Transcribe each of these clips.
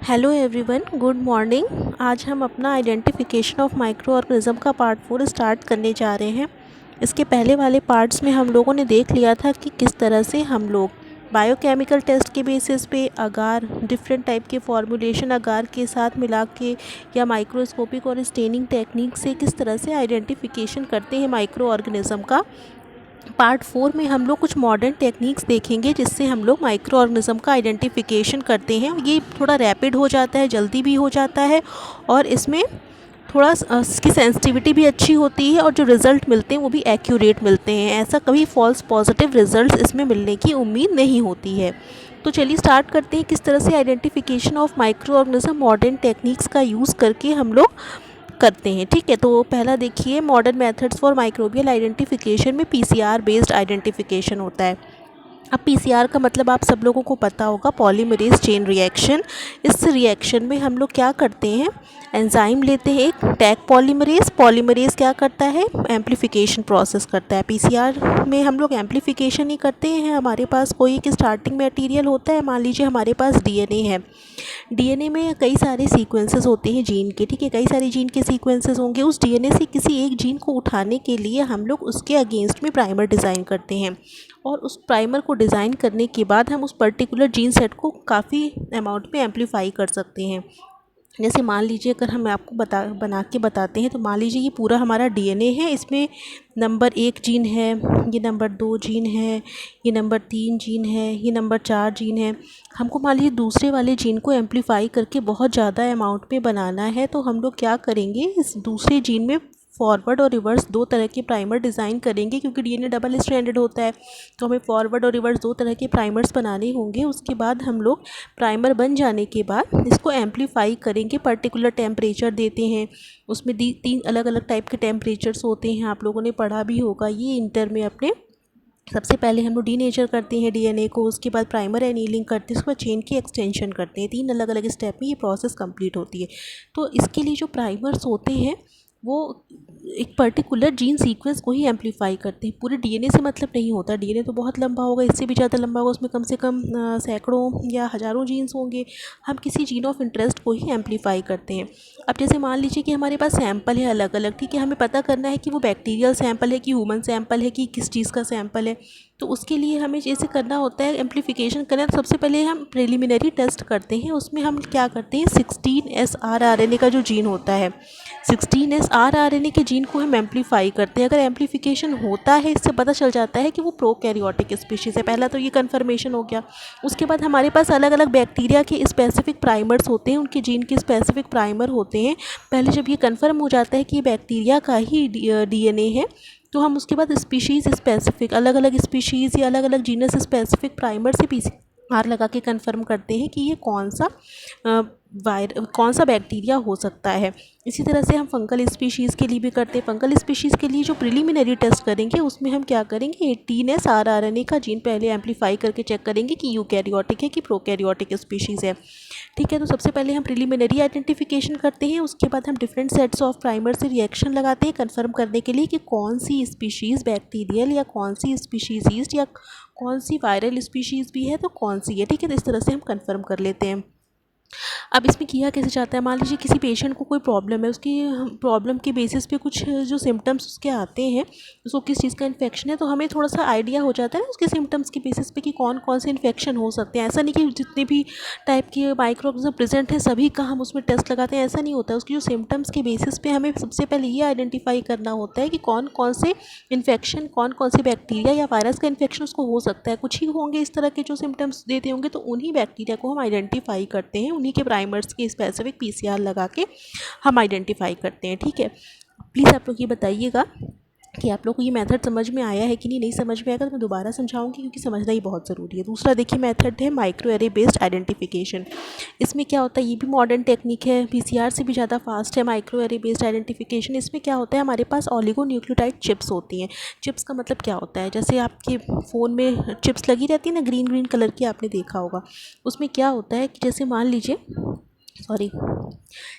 Hello everyone, good morning. आज हम अपना आइडेंटिफिकेशन ऑफ माइक्रो ऑर्गेनिज्म का पार्ट 4 स्टार्ट करने जा रहे हैं। इसके पहले वाले पार्ट्स में हम लोगों ने देख लिया था कि किस तरह से हम लोग बायोकेमिकल टेस्ट के बेसिस पे अगार डिफरेंट टाइप के फॉर्मुलेशन अगार के साथ मिला के या माइक्रोस्कोपिक और स्टेनिंग टेक्निक से किस तरह से आइडेंटिफिकेशन करते हैं माइक्रो ऑर्गेनिज्म का। पार्ट 4 में हम लोग कुछ मॉडर्न टेक्निक्स देखेंगे जिससे हम लोग माइक्रो ऑर्गेनिज्म का आइडेंटिफिकेशन करते हैं। ये थोड़ा रैपिड हो जाता है, जल्दी भी हो जाता है और इसमें थोड़ा इसकी सेंसिटिविटी भी अच्छी होती है और जो रिज़ल्ट मिलते हैं वो भी एक्यूरेट मिलते हैं। ऐसा कभी फॉल्स पॉजिटिव रिजल्ट्स इसमें मिलने की उम्मीद नहीं होती है। तो चलिए स्टार्ट करते हैं किस तरह से identification of micro organism modern techniques का यूज़ करके हम लोग करते हैं। ठीक है, तो पहला देखिए, modern methods for microbial identification में पीसीआर बेस्ड आइडेंटिफिकेशन होता है। अब पीसीआर का मतलब आप सब लोगों को पता होगा, पॉलीमरेज चेन रिएक्शन। इस रिएक्शन में हम लोग क्या करते हैं, एंजाइम लेते हैं एक टैग पॉलीमरेज। पॉलीमरेज क्या करता है, एम्प्लीफिकेशन प्रोसेस करता है। पीसीआर में हम लोग एम्प्लीफिकेशन ही करते हैं। हमारे पास कोई एक स्टार्टिंग मटेरियल होता है, मान लीजिए हमारे पास डीएनए है। डीएनए में कई सारे सीक्वेंसेस होते हैं जीन के, ठीक है, कई सारे जीन के सीक्वेंसेस होंगे। उस डीएनए से किसी एक जीन को उठाने के लिए हम लोग उसके अगेंस्ट में प्राइमर डिज़ाइन करते हैं और उस प्राइमर को डिज़ाइन करने के बाद हम उस पर्टिकुलर जीन सेट को काफ़ी अमाउंट में एम्प्लीफाई कर सकते हैं। जैसे मान लीजिए, अगर हम आपको बना के बताते हैं, तो मान लीजिए ये पूरा हमारा डीएनए है। इसमें नंबर 1 जीन है, ये नंबर 2 जीन है, ये नंबर 3 जीन है, ये नंबर 4 जीन है। हमको मान लीजिए दूसरे वाले जीन को एम्प्लीफाई करके बहुत ज़्यादा अमाउंट में बनाना है, तो हम लोग क्या करेंगे, इस दूसरे जीन में फॉरवर्ड और रिवर्स दो तरह के प्राइमर डिज़ाइन करेंगे। क्योंकि डीएनए डबल स्ट्रैंडेड होता है तो हमें फॉरवर्ड और रिवर्स दो तरह के प्राइमर्स बनाने होंगे। उसके बाद हम लोग प्राइमर बन जाने के बाद इसको एम्प्लीफाई करेंगे। पर्टिकुलर टेम्परेचर देते हैं, उसमें 3 अलग अलग टाइप के टेम्परेचर्स होते हैं, आप लोगों ने पढ़ा भी होगा ये इंटर में अपने। सबसे पहले हम लोग डीनेचर करते हैं डीएनए को, उसके बाद प्राइमर एनीलिंग करते हैं, उसके बाद चेन की एक्सटेंशन करते हैं। 3 अलग अलग स्टेप में ये प्रोसेस कंप्लीट होती है। तो इसके लिए जो प्राइमर्स होते हैं वो एक पर्टिकुलर जीन सीक्वेंस को ही एम्प्लीफाई करते हैं। पूरे डीएनए से मतलब नहीं होता, डीएनए तो बहुत लंबा होगा, इससे भी ज़्यादा लंबा होगा, उसमें कम से कम सैकड़ों या हज़ारों जीन्स होंगे। हम किसी जीन ऑफ इंटरेस्ट को ही एम्प्लीफाई करते हैं। अब जैसे मान लीजिए कि हमारे पास सैंपल है अलग अलग, ठीक है, हमें पता करना है कि वो बैक्टीरियल सैंपल है कि ह्यूमन सैंपल है कि किस चीज़ का सैंपल है। तो उसके लिए हमें जैसे करना होता है, एम्प्लीफिकेशन करना है, तो सबसे पहले हम प्रिलिमिनरी टेस्ट करते हैं। उसमें हम क्या करते हैं, 16S rRNA का जो जीन होता है, 16S rRNA के जीन को हम एम्प्लीफाई करते हैं। अगर एम्प्लीफिकेशन होता है, इससे पता चल जाता है कि वो प्रोकैरियोटिक स्पीशीज़ है। पहला तो ये कन्फर्मेशन हो गया। उसके बाद हमारे पास अलग अलग बैक्टीरिया के स्पेसिफिक प्राइमर्स होते हैं, उनके जीन के स्पेसिफिक प्राइमर होते हैं। पहले जब ये कन्फर्म हो जाता है कि ये बैक्टीरिया का ही डीएनए है, तो हम उसके बाद स्पीशीज़ स्पेसिफिक अलग अलग स्पीशीज़ या अलग अलग जीनस स्पेसिफिक प्राइमर से पीसीआर लगा के कंफर्म करते हैं कि ये कौन सा बैक्टीरिया हो सकता है। इसी तरह से हम फंगल स्पीशीज़ के लिए भी करते हैं। फंगल स्पीशीज़ के लिए जो प्रिलिमिनरी टेस्ट करेंगे उसमें हम क्या करेंगे, 18S rRNA का जीन पहले एम्प्लीफाई करके चेक करेंगे कि यूकैरियोटिक है कि प्रोकैरियोटिक स्पीशीज़ है। ठीक है, तो सबसे पहले हम प्रिलिमिनरी आइडेंटिफिकेशन करते हैं। उसके बाद हम डिफरेंट सेट्स ऑफ प्राइमर से रिएक्शन लगाते हैं कंफर्म करने के लिए कि कौन सी स्पीशीज़ बैक्टीरियल या कौन सी स्पीशीज़ यीस्ट या कौन सी वायरल स्पीशीज़ भी है तो कौन सी है। ठीक है, तो इस तरह से हम कंफर्म कर लेते हैं। अब इसमें किया कैसे जाता है, मान लीजिए किसी पेशेंट को कोई प्रॉब्लम है, उसकी प्रॉब्लम के बेसिस पे कुछ जो सिम्टम्स उसके आते हैं, उसको किस चीज़ का इन्फेक्शन है, तो हमें थोड़ा सा आइडिया हो जाता है ना उसके सिम्टम्स के बेसिस पे कि कौन कौन से इन्फेक्शन हो सकते हैं। ऐसा नहीं कि जितने भी टाइप के माइक्रोऑर्गेनिज्म प्रेजेंट है सभी का हम उसमें टेस्ट लगाते हैं, ऐसा नहीं होता है। उसकी जो सिम्टम्स के बेसिस पे हमें सबसे पहले ये आइडेंटिफाई करना होता है कि कौन कौन से इन्फेक्शन, कौन कौन से बैक्टीरिया या वायरस का इन्फेक्शन उसको हो सकता है। कुछ ही होंगे इस तरह के जो सिम्टम्स देते होंगे, तो उन्हीं बैक्टीरिया को हम आइडेंटिफाई करते हैं, उन्हीं के प्राइमर्स के स्पेसिफिक पीसीआर लगा के हम आइडेंटिफाई करते हैं। ठीक है, प्लीज़ आप लोग ये बताइएगा कि आप लोग को ये मेथड समझ में आया है कि नहीं समझ में आएगा तो मैं दोबारा समझाऊंगी, क्योंकि समझना ही बहुत ज़रूरी है। दूसरा देखिए मेथड है माइक्रो एरे बेस्ड आइडेंटिफिकेशन। इसमें क्या होता है, ये भी मॉडर्न टेक्निक है, पीसीआर से भी ज़्यादा फास्ट है माइक्रो एरे बेस्ड आइडेंटिफिकेशन। इसमें क्या होता है, हमारे पास ऑलिगोन्यूक्लियोटाइड चिप्स होती हैं। चिप्स का मतलब क्या होता है, जैसे आपके फ़ोन में चिप्स लगी रहती है ना, ग्रीन ग्रीन कलर की, आपने देखा होगा। उसमें क्या होता है कि जैसे मान लीजिए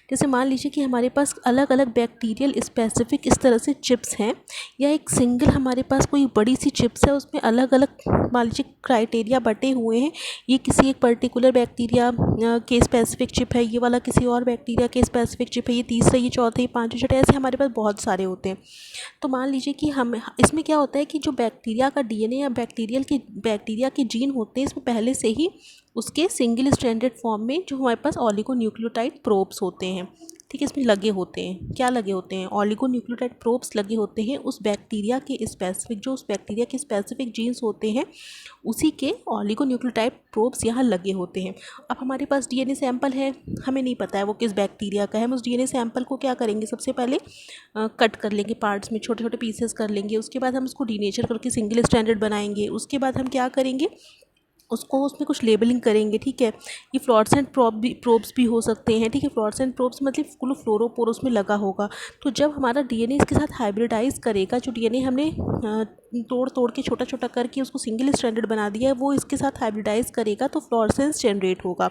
जैसे मान लीजिए कि हमारे पास अलग अलग बैक्टीरियल स्पेसिफिक इस तरह से चिप्स हैं, या एक सिंगल हमारे पास कोई बड़ी सी चिप्स है, उसमें अलग अलग मान लीजिए क्राइटेरिया बटे हुए हैं। ये किसी एक पर्टिकुलर बैक्टीरिया के स्पेसिफिक चिप है, ये वाला किसी और बैक्टीरिया के स्पेसिफिक चिप है, ये तीसरा, ये चौथा, ये पाँचवें, छठे, ऐसे हमारे पास बहुत सारे होते हैं। तो मान लीजिए कि हम इसमें क्या होता है कि जो बैक्टीरिया का डीएनए या बैक्टीरिया के जीन होते हैं, इसमें पहले से ही उसके सिंगल स्ट्रैंडेड फॉर्म में जो हमारे पास ऑलिगोन्यूक्लियोटाइड प्रोब्स होते हैं, ठीक है, इसमें लगे होते हैं। क्या लगे होते हैं? ऑलिगोन्यूक्लियोटाइड प्रोब्स लगे होते हैं उस बैक्टीरिया के स्पेसिफिक, जो उस बैक्टीरिया के स्पेसिफिक जीन्स होते हैं, उसी के ऑलिगोन्यूक्लियोटाइड प्रोब्स यहाँ लगे होते हैं। अब हमारे पास डीएनए सैंपल है, हमें नहीं पता है वो किस बैक्टीरिया का है। हम उस डीएनए सैंपल को क्या करेंगे, सबसे पहले कट कर लेंगे पार्ट्स में, छोटे छोटे पीसेस कर लेंगे। उसके बाद हम उसको डीनेचर करके सिंगल स्ट्रैंडेड बनाएंगे। उसके बाद हम क्या करेंगे, उसको उसमें कुछ लेबलिंग करेंगे, ठीक है। ये फ्लोरेसेंट प्रोब्स भी हो सकते हैं, ठीक है। फ्लोरेसेंट प्रोब्स मतलब फ्लोरोपोर में लगा होगा। तो जब हमारा डीएनए इसके साथ हाइब्रिडाइज करेगा, जो डीएनए हमने तोड़ तोड़ के छोटा छोटा करके उसको सिंगल स्ट्रैंडेड बना दिया है, वो इसके साथ हाइब्रिडाइज करेगा तो फ्लोरेसेंस जनरेट होगा।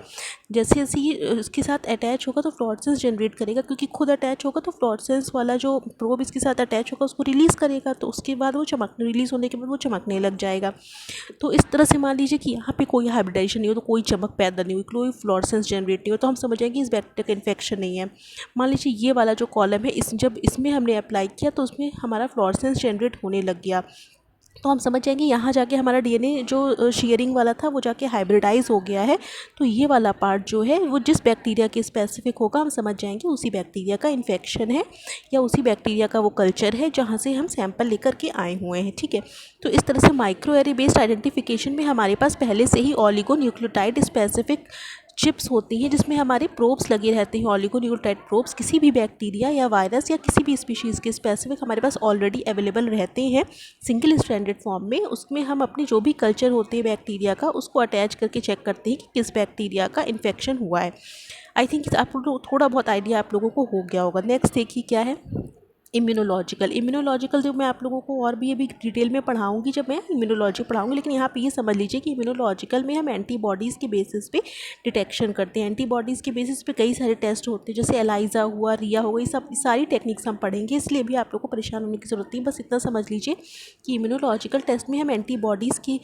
जैसे जैसे ये इसके साथ अटैच होगा तो फ्लोरेसेंस जनरेट करेगा, क्योंकि खुद अटैच होगा तो फ्लोरेसेंस वाला जो प्रोब इसके साथ अटैच होगा उसको रिलीज़ करेगा, तो उसके बाद वो रिलीज़ होने के बाद वो चमकने लग जाएगा। तो इस तरह से मान लीजिए कि यहाँ पे कोई हाइब्रिडाइजेशन नहीं हो, तो कोई चमक पैदा नहीं हुई, कोई फ्लोरेसेंस जनरेट नहीं हो, तो हम समझ जाएंगे इस बैक्टीरिया का इन्फेक्शन नहीं है। मान लीजिए ये वाला जो कॉलम है, जब इसमें हमने अप्लाई किया तो उसमें हमारा फ्लोरेसेंस जनरेट होने लग गया, तो हम समझ जाएंगे यहाँ जाके हमारा डीएनए जो शेयरिंग वाला था वो जाके हाइब्रिडाइज हो गया है। तो ये वाला पार्ट जो है वो जिस बैक्टीरिया के स्पेसिफिक होगा, हम समझ जाएंगे उसी बैक्टीरिया का इन्फेक्शन है, या उसी बैक्टीरिया का वो कल्चर है जहाँ से हम सैंपल लेकर के आए हुए हैं, ठीक है। तो इस तरह से माइक्रोएरे बेस्ड आइडेंटिफिकेशन में हमारे पास पहले से ही ऑलिगोन्यूक्लियोटाइड स्पेसिफिक चिप्स होती हैं, जिसमें हमारे प्रोब्स लगे रहते हैं। ऑलिगोन्यूक्लियोटाइड प्रोब्स किसी भी बैक्टीरिया या वायरस या किसी भी स्पीशीज़ के स्पेसिफिक हमारे पास ऑलरेडी अवेलेबल रहते हैं सिंगल स्ट्रैंडेड फॉर्म में। उसमें हम अपने जो भी कल्चर होते हैं बैक्टीरिया का, उसको अटैच करके चेक करते हैं कि किस बैक्टीरिया का इन्फेक्शन हुआ है। आई थिंक आप लोगों को थोड़ा बहुत आइडिया आप लोगों को हो गया होगा। नेक्स्ट देखिए क्या है, इम्यूनोलॉजिकल जो मैं आप लोगों को और भी अभी डिटेल में पढ़ाऊंगी जब मैं इम्यूनोलॉजी पढ़ाऊंगी, लेकिन यहाँ पे ये समझ लीजिए कि इम्यूनोलॉजिकल में हम एंटीबॉडीज़ के बेसिस पे डिटेक्शन करते हैं। एंटीबॉडीज़ के बेसिस पे कई सारे टेस्ट होते हैं, जैसे एलाइजा हुआ, रिया हो गई, सब सारी टेक्निक्स हम पढ़ेंगे, इसलिए भी आप लोग को परेशान होने की ज़रूरत नहीं। बस इतना समझ लीजिए कि इम्यूनोलॉजिकल टेस्ट में हम एंटीबॉडीज़ की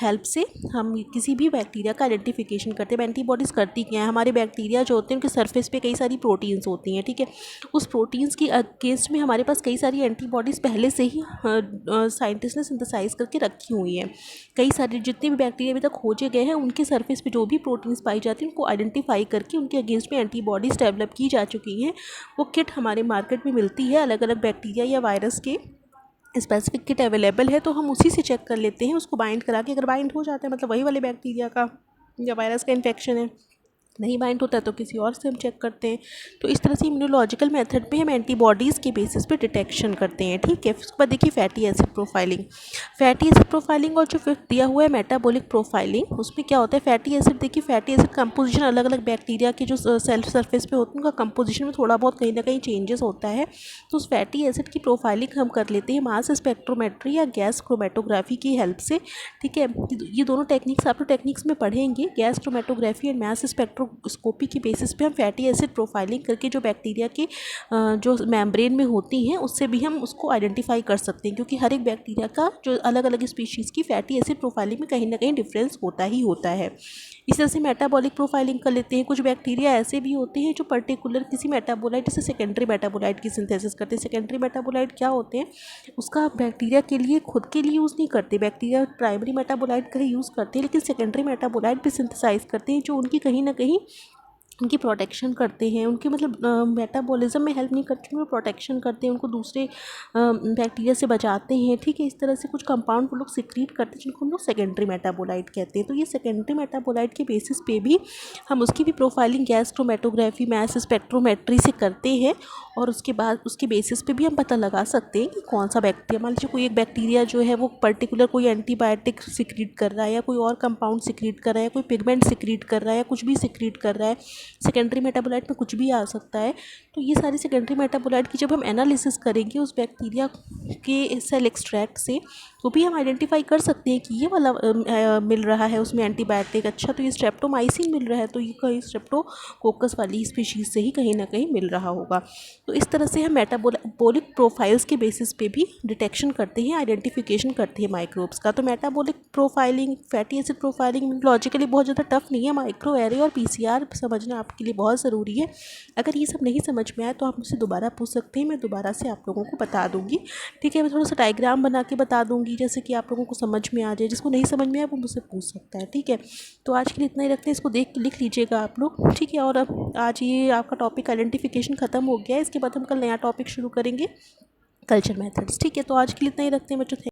हेल्प से हम किसी भी बैक्टीरिया का आइडेंटिफिकेशन करते हैं। एंटीबॉडीज़ करती क्या है, हमारे बैक्टीरिया जो होते हैं उनके सरफेस पे कई सारी प्रोटीन्स होती हैं, ठीक है। उस प्रोटीन्स की अगेंस्ट में हमारे पास कई सारी एंटीबॉडीज़ पहले से ही साइंटिस्ट ने सिंथेसाइज करके रखी हुई हैं। कई सारे जितने भी बैक्टीरिया अभी तक खोजे गए हैं, उनके सरफेस पे जो भी प्रोटीन्स पाई जाती हैं उनको आइडेंटिफाई करके उनके अगेंस्ट में एंटीबॉडीज़ डेवलप की जा चुकी हैं। वो किट हमारे मार्केट में मिलती है, अलग अलग बैक्टीरिया या वायरस के स्पेसिफिक किट अवेलेबल है, तो हम उसी से चेक कर लेते हैं। उसको बाइंड करा के अगर बाइंड हो जाता है मतलब वही वाले बैक्टीरिया का या वायरस का इन्फेक्शन है, नहीं बाइंड होता है तो किसी और से हम चेक करते हैं। तो इस तरह से इम्यूनोलॉजिकल मेथड पे हम एंटीबॉडीज़ के बेसिस पे डिटेक्शन करते हैं, ठीक है। उसके बाद देखिए fatty acid profiling. Fatty acid profiling और जो फिर दिया हुआ है मेटाबॉलिक प्रोफाइलिंग, उसमें क्या होता है, फैटी एसिड देखिए, फैटी एसिड कंपोजिशन अलग अलग बैक्टीरिया के जो सेल्फ सरफेस पे होते हैं उनका कंपोजिशन में थोड़ा बहुत कहीं ना कहीं चेंजेस होता है। तो उस फैटी एसिड की प्रोफाइलिंग हम कर लेते हैं मास स्पेक्ट्रोमेट्री या गैस क्रोमेटोग्राफी की हेल्प से, ठीक है। ये दोनों टेक्निक्स आप लोग टेक्निक्स में पढ़ेंगे, gas chromatography and mass spectroscopy की बेसिस पे हम फैटी एसिड प्रोफाइलिंग करके जो बैक्टीरिया की जो मेम्ब्रेन में होती हैं उससे भी हम उसको आइडेंटिफाई कर सकते हैं, क्योंकि हर एक बैक्टीरिया का जो अलग अलग स्पीशीज़ की फैटी एसिड प्रोफाइलिंग में कहीं ना कहीं डिफरेंस होता ही होता है। इस तरह से मेटाबॉलिक प्रोफाइलिंग कर लेते हैं। कुछ बैक्टीरिया ऐसे भी होते हैं जो पर्टिकुलर किसी मेटाबोलाइट, जैसे सेकेंडरी मेटाबोलाइट की सिंथेसिस करते हैं। सेकेंडरी मेटाबोलाइट क्या होते हैं, उसका बैक्टीरिया के लिए खुद के लिए यूज़ नहीं करते, बैक्टीरिया प्राइमरी मेटाबोलाइट का ही यूज़ करते हैं, लेकिन सेकेंडरी मेटाबोलाइट भी सिंथेसाइज करते हैं जो उनकी कहीं ना कहीं उनकी प्रोटेक्शन करते हैं, उनके मतलब मेटाबॉलिज्म में हेल्प नहीं करते, उनको प्रोटेक्शन करते हैं, उनको दूसरे बैक्टीरिया से बचाते हैं, ठीक है। इस तरह से कुछ कंपाउंड वो लोग सिक्रीट करते हैं जिनको हम लोग सेकेंडरी मेटाबोलाइट कहते हैं। तो ये सेकेंडरी मेटाबोलाइट के बेसिस पे भी हम उसकी भी profiling gas chromatography mass spectrometry से करते हैं, और उसके बाद उसके बेसिस पे भी हम पता लगा सकते हैं कि कौन सा बैक्टीरिया, मान लीजिए कोई एक बैक्टीरिया जो है वो पर्टिकुलर कोई एंटीबायोटिक सिक्रीट कर रहा है, या कोई और कंपाउंड सिक्रीट कर रहा है, या कोई पिगमेंट सिक्रीट कर रहा है, या कुछ भी सिक्रीट कर रहा है, सेकेंडरी मेटाबोलाइट में कुछ भी आ सकता है। तो ये सारी सेकेंडरी मेटाबोलाइट की जब हम एनालिसिस करेंगे उस बैक्टीरिया के सेल एक्सट्रैक्ट से, तो भी हम आइडेंटिफाई कर सकते हैं कि ये वाला मिल रहा है उसमें एंटीबायोटिक। अच्छा, तो ये स्ट्रेप्टोमाइसिन मिल रहा है, तो ये कहीं स्ट्रेप्टोकोकस वाली स्पीशीज़ से ही कहीं ना कहीं मिल रहा होगा। तो इस तरह से हम मेटाबोलिक प्रोफाइल्स के बेसिस पे भी डिटेक्शन करते हैं, आइडेंटिफिकेशन करते हैं माइक्रोब्स का। तो metabolic profiling, fatty acid profiling logically बहुत ज़्यादा टफ नहीं है। माइक्रो एरे और पीसीआर समझना आपके लिए बहुत ज़रूरी है। अगर ये सब नहीं समझ में आए तो आप मुझसे दोबारा पूछ सकते हैं, मैं दोबारा से आप लोगों को बता दूंगी। ठीक है, मैं थोड़ा सा डायग्राम बना के बता दूंगी जैसे कि आप लोगों को समझ में आ जाए। जिसको नहीं समझ में आए वो मुझसे पूछ सकता है। ठीक है, तो आज के लिए इतना ही रखते हैं। इसको देख के लिख लीजिएगा आप लोग। ठीक है, और अब आज ये आपका टॉपिक आइडेंटिफिकेशन ख़त्म हो गया है। इसके बाद हम कल नया टॉपिक शुरू करेंगे, कल्चर मेथड्स। ठीक है, तो आज के लिए इतना ही रखते हैं बच्चों।